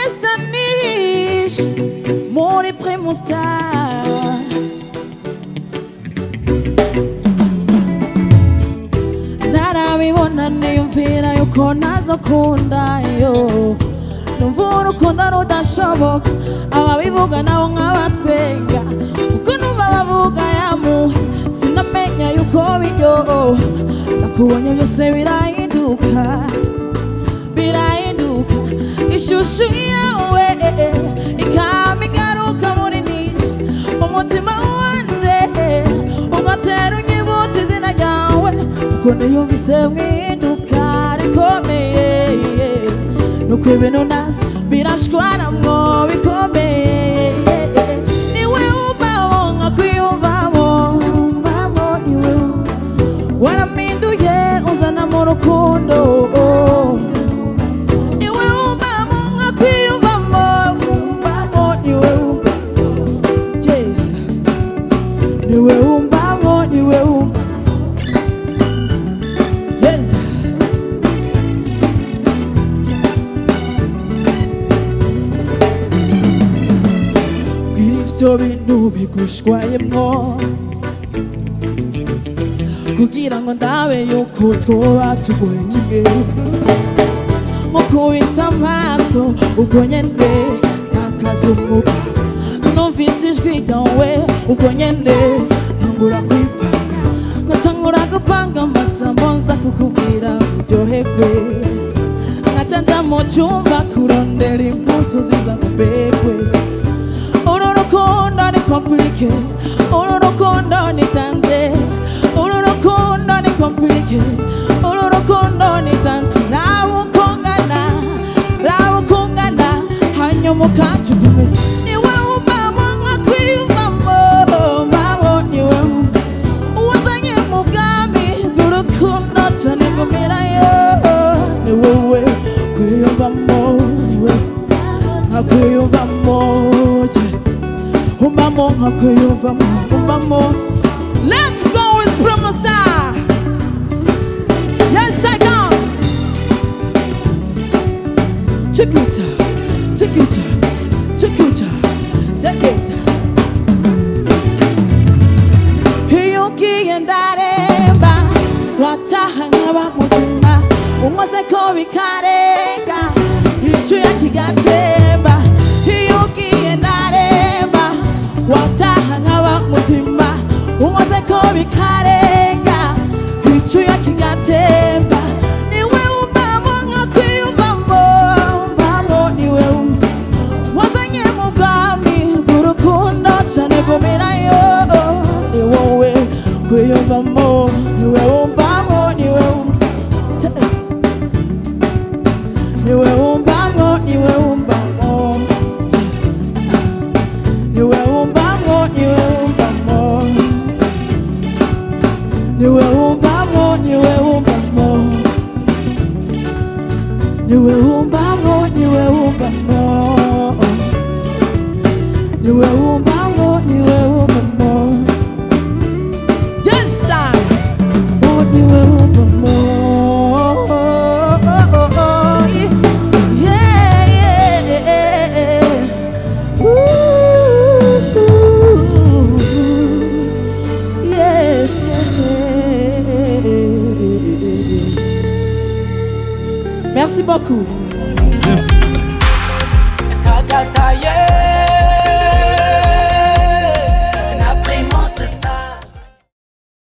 Esta niche mori premustar narabibona niyumvira yuko nazokundayo numva urukundo rudashoboka ababivuga nabo nk'abatwenga kuko numva bavuga yamuhe sinamenya yuko biryoha nakubonye byose birahinduka birahinduka ishusho yawe ikama igaruka muri niche umutima wanje ugatera unyibutsa izina ryawe kuko niyumvise mwihinduka rikomeye nuko ibintu nasi birashwaramwo bikomeye niwe umbaho nkakwiyumvamo mbamo niwe warampinduye uzana mu rukundo niwe umbaho nkakwiyumvamo mbamo niwe Yes niwe umbaho niwe Yes ivyo bintu bigushwayemwo kugira ngo ndabe yuko twoba tugwenyine mukubise amaso ubwo nyene nakazumuka numvise ijwi ryawe ubwo nyene ntangura kwipanga ngatangura gupanga amajambo nza kukubwira uryoherwe nkaca nja mu cumba kurondera impuzu ziza kubekwe uru rukundo ni komplike uru rukundo ni tante uru rukundo ni komplike uru rukundo ni tante rawukungana hanyuma ukacukumeza niwe umbamo nkakwiyumvamo mbamo niwe uwazanye mu bwami bw'urukundo cane ngumirayo ni wowe kwiyumvamo niwe nkakwiyumvamo umbamo nkakwiyumvamo umbamo. Let's go with Promosa. Yes, I go. Chiquita, chiquita, chiquita, chiquita. Hiyuki endaremba, wataha nkaba muzima, umaze ko bikarenga, icyuya kigatemba. Hiyuki endaremba, wataha nkaba muzima, umaze ko bikarenga, icyuya kigatemba. Niwe umbamo nkakwiyumvamo, mbamo niwe wazanye mu bwami bw'urukundo cane ngumirayo ni wowe kwiyumvamo niwe umbamo niwe umbamo niwe umbamo niwe umbamo niwe umbamo niwe umbamo niwe umbamo niwe umbamo niwe umbamo niwe umbamo niwe umbamo. Yes sir niwe umbamo Merci beaucoup. Kakataye.